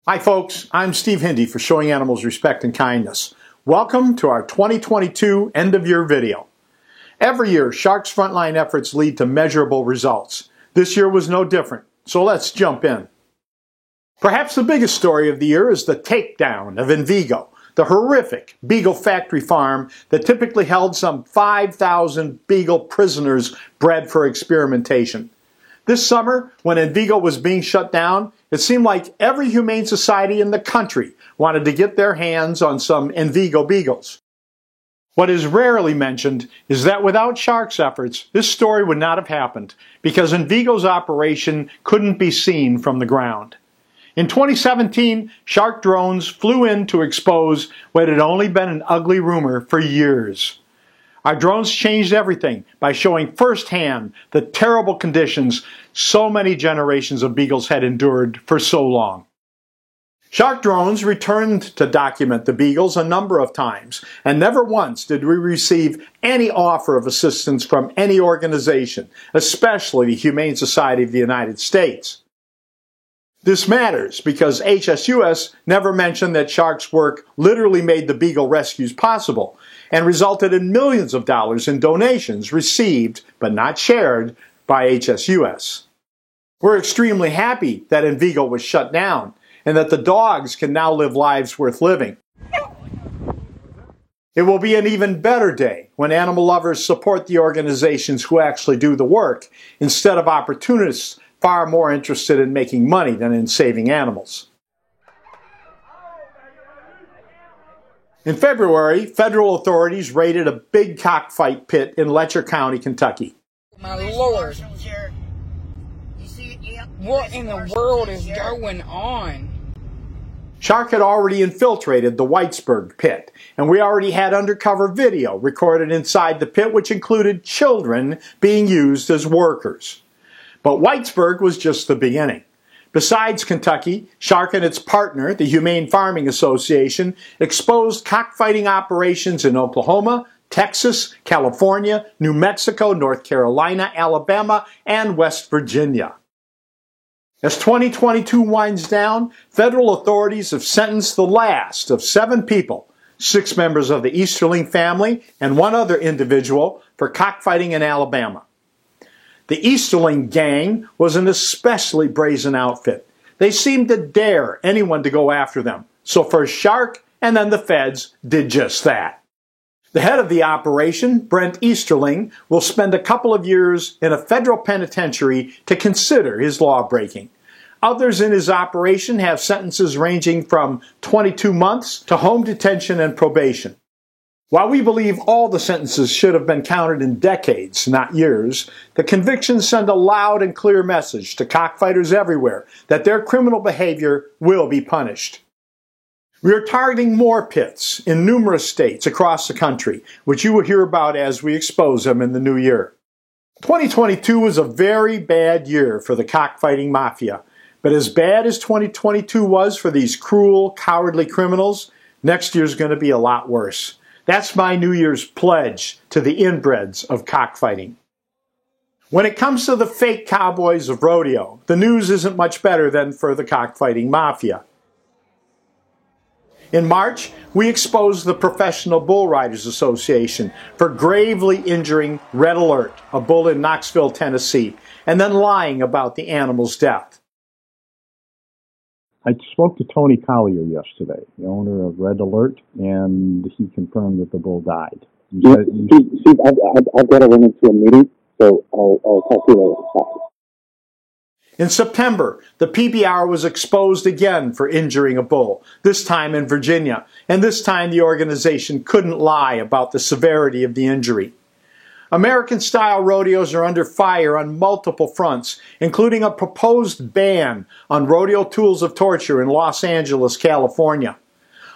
Hi folks, I'm Steve Hindy for Showing Animals Respect and Kindness. Welcome to our 2022 end-of-year video. Every year, Shark's frontline efforts lead to measurable results. This year was no different, so let's jump in. Perhaps the biggest story of the year is the takedown of Envigo, the horrific beagle factory farm that typically held some 5,000 beagle prisoners bred for experimentation. This summer, when Envigo was being shut down, it seemed like every humane society in the country wanted to get their hands on some Envigo beagles. What is rarely mentioned is that without Shark's efforts, this story would not have happened because Envigo's operation couldn't be seen from the ground. In 2017, Shark drones flew in to expose what had only been an ugly rumor for years. Our drones changed everything by showing firsthand the terrible conditions so many generations of beagles had endured for so long. Shark drones returned to document the beagles a number of times, and never once did we receive any offer of assistance from any organization, especially the Humane Society of the United States. This matters because HSUS never mentioned that Shark's work literally made the beagle rescues possible and resulted in millions of dollars in donations received but not shared by HSUS. We're extremely happy that Envigo was shut down and that the dogs can now live lives worth living. It will be an even better day when animal lovers support the organizations who actually do the work instead of opportunists far more interested in making money than in saving animals. In February, federal authorities raided a big cockfight pit in Letcher County, Kentucky. My Lord, what in the world is going on? Shark had already infiltrated the Whitesburg pit, and we already had undercover video recorded inside the pit which included children being used as workers. But Whitesburg was just the beginning. Besides Kentucky, Shark and its partner, the Humane Farming Association, exposed cockfighting operations in Oklahoma, Texas, California, New Mexico, North Carolina, Alabama, and West Virginia. As 2022 winds down, federal authorities have sentenced the last of 7 people, 6 members of the Easterling family and 1 other individual, for cockfighting in Alabama. The Easterling gang was an especially brazen outfit. They seemed to dare anyone to go after them. So first Shark and then the feds did just that. The head of the operation, Brent Easterling, will spend a couple of years in a federal penitentiary to consider his law-breaking. Others in his operation have sentences ranging from 22 months to home detention and probation. While we believe all the sentences should have been counted in decades, not years, the convictions send a loud and clear message to cockfighters everywhere that their criminal behavior will be punished. We are targeting more pits in numerous states across the country, which you will hear about as we expose them in the new year. 2022 was a very bad year for the cockfighting mafia, but as bad as 2022 was for these cruel, cowardly criminals, next year's going to be a lot worse. That's my New Year's pledge to the inbreds of cockfighting. When it comes to the fake cowboys of rodeo, the news isn't much better than for the cockfighting mafia. In March, we exposed the Professional Bull Riders Association for gravely injuring Red Alert, a bull in Knoxville, Tennessee, and then lying about the animal's death. I spoke to Tony Collier yesterday, the owner of Red Alert, and he confirmed that the bull died. Steve, I've got to run into a meeting, so I'll talk to you later. In September, the PBR was exposed again for injuring a bull, this time in Virginia, and this time the organization couldn't lie about the severity of the injury. American-style rodeos are under fire on multiple fronts, including a proposed ban on rodeo tools of torture in Los Angeles, California.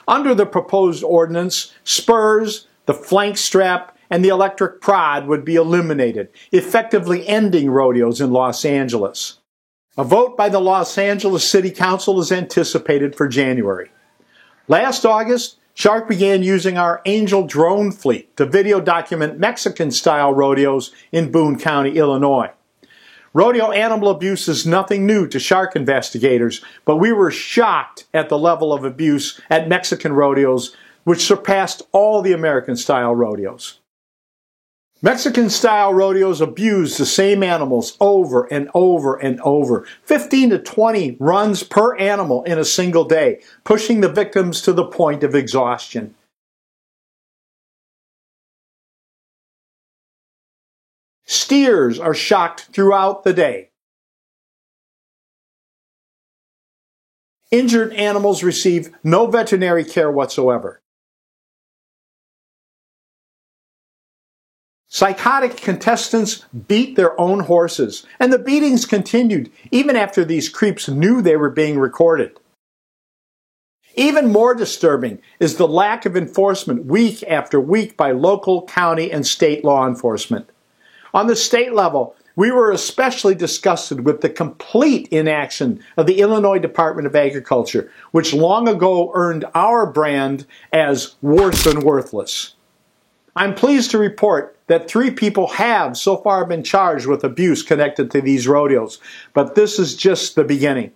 Under the proposed ordinance, spurs, the flank strap, and the electric prod would be eliminated, effectively ending rodeos in Los Angeles. A vote by the Los Angeles City Council is anticipated for January. Last August, Shark began using our Angel drone fleet to video document Mexican-style rodeos in Boone County, Illinois. Rodeo animal abuse is nothing new to shark investigators, but we were shocked at the level of abuse at Mexican rodeos, which surpassed all the American-style rodeos. Mexican-style rodeos abuse the same animals over and over and over, 15 to 20 runs per animal in a single day, pushing the victims to the point of exhaustion. Steers are shocked throughout the day. Injured animals receive no veterinary care whatsoever. Psychotic contestants beat their own horses, and the beatings continued even after these creeps knew they were being recorded. Even more disturbing is the lack of enforcement week after week by local, county, and state law enforcement. On the state level, we were especially disgusted with the complete inaction of the Illinois Department of Agriculture, which long ago earned our brand as worse than worthless. I'm pleased to report that 3 people have so far been charged with abuse connected to these rodeos, but this is just the beginning.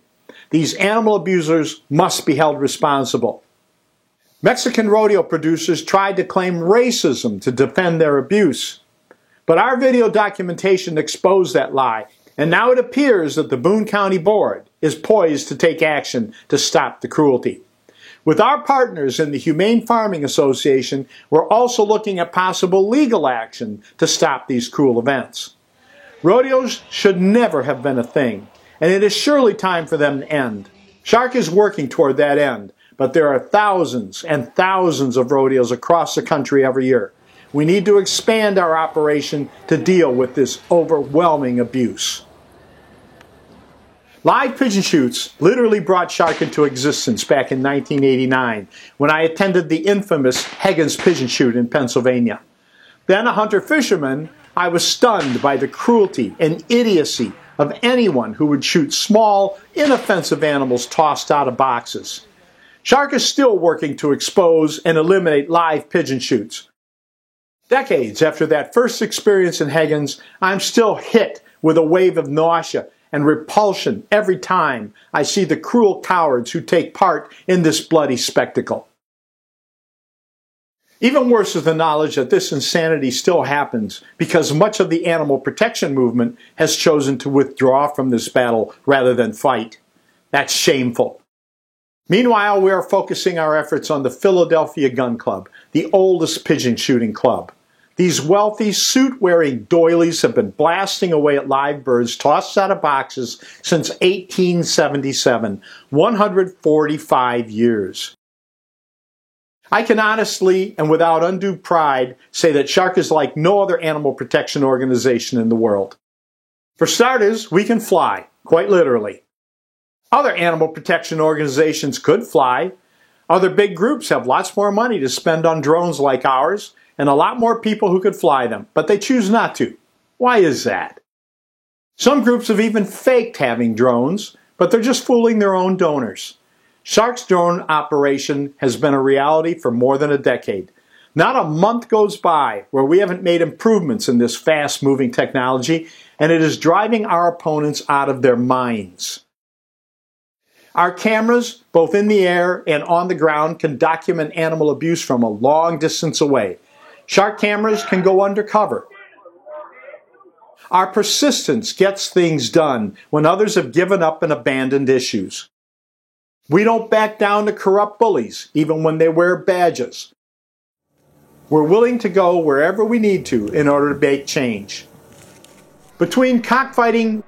These animal abusers must be held responsible. Mexican rodeo producers tried to claim racism to defend their abuse. But our video documentation exposed that lie, and now it appears that the Boone County Board is poised to take action to stop the cruelty. With our partners in the Humane Farming Association, we're also looking at possible legal action to stop these cruel events. Rodeos should never have been a thing, and it is surely time for them to end. Shark is working toward that end, but there are thousands and thousands of rodeos across the country every year. We need to expand our operation to deal with this overwhelming abuse. Live pigeon shoots literally brought shark into existence back in 1989 when I attended the infamous Hagen's Pigeon Shoot in Pennsylvania. Then a hunter-fisherman, I was stunned by the cruelty and idiocy of anyone who would shoot small, inoffensive animals tossed out of boxes. Shark is still working to expose and eliminate live pigeon shoots. Decades after that first experience in Hagen's, I'm still hit with a wave of nausea and repulsion every time I see the cruel cowards who take part in this bloody spectacle. Even worse is the knowledge that this insanity still happens because much of the animal protection movement has chosen to withdraw from this battle rather than fight. That's shameful. Meanwhile, we are focusing our efforts on the Philadelphia Gun Club, the oldest pigeon shooting club. These wealthy, suit-wearing doilies have been blasting away at live birds tossed out of boxes since 1877, 145 years. I can honestly and without undue pride say that Shark is like no other animal protection organization in the world. For starters, we can fly, quite literally. Other animal protection organizations could fly. Other big groups have lots more money to spend on drones like ours, and a lot more people who could fly them, but they choose not to. Why is that? Some groups have even faked having drones, but they're just fooling their own donors. Shark's drone operation has been a reality for more than a decade. Not a month goes by where we haven't made improvements in this fast-moving technology, and it is driving our opponents out of their minds. Our cameras, both in the air and on the ground, can document animal abuse from a long distance away. Shark cameras can go undercover. Our persistence gets things done when others have given up and abandoned issues. We don't back down to corrupt bullies, even when they wear badges. We're willing to go wherever we need to in order to make change. Between cockfighting,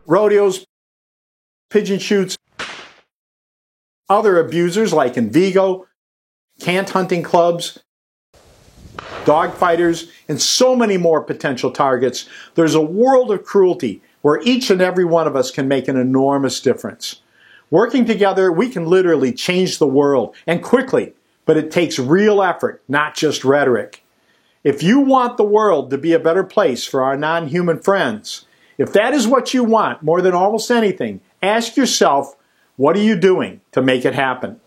rodeos, pigeon shoots, other abusers like Envigo, cant hunting clubs, dog fighters, and so many more potential targets, there's a world of cruelty where each and every one of us can make an enormous difference. Working together, we can literally change the world, and quickly, but it takes real effort, not just rhetoric. If you want the world to be a better place for our non-human friends, if that is what you want more than almost anything, ask yourself, what are you doing to make it happen?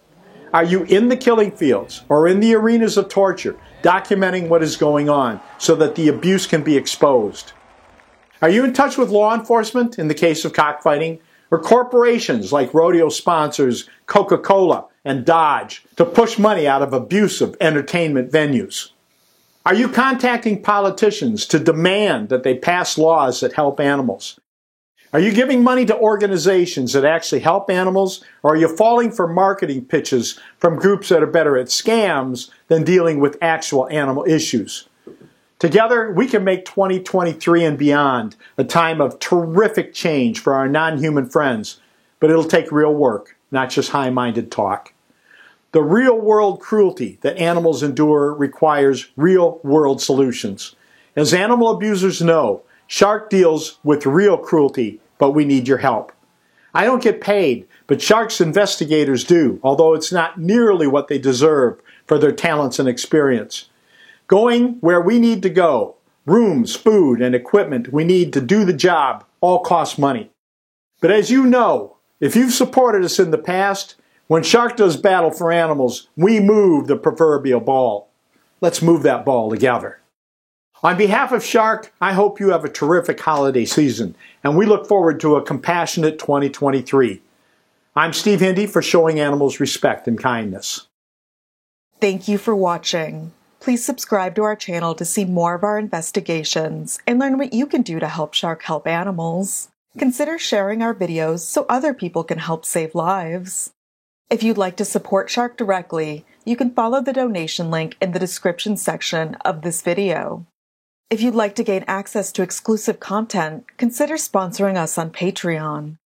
Are you in the killing fields or in the arenas of torture, documenting what is going on so that the abuse can be exposed? Are you in touch with law enforcement in the case of cockfighting? Or corporations like rodeo sponsors Coca-Cola and Dodge to push money out of abusive entertainment venues? Are you contacting politicians to demand that they pass laws that help animals? Are you giving money to organizations that actually help animals, or are you falling for marketing pitches from groups that are better at scams than dealing with actual animal issues? Together, we can make 2023 and beyond a time of terrific change for our non-human friends, but it'll take real work, not just high-minded talk. The real-world cruelty that animals endure requires real-world solutions. As animal abusers know, Shark deals with real cruelty, but we need your help. I don't get paid, but Shark's investigators do, although it's not nearly what they deserve for their talents and experience. Going where we need to go, rooms, food, and equipment we need to do the job, all cost money. But as you know, if you've supported us in the past, when Shark does battle for animals, we move the proverbial ball. Let's move that ball together. On behalf of Shark, I hope you have a terrific holiday season, and we look forward to a compassionate 2023. I'm Steve Hindy for Showing Animals Respect and Kindness. Thank you for watching. Please subscribe to our channel to see more of our investigations and learn what you can do to help Shark help animals. Consider sharing our videos so other people can help save lives. If you'd like to support Shark directly, you can follow the donation link in the description section of this video. If you'd like to gain access to exclusive content, consider sponsoring us on Patreon.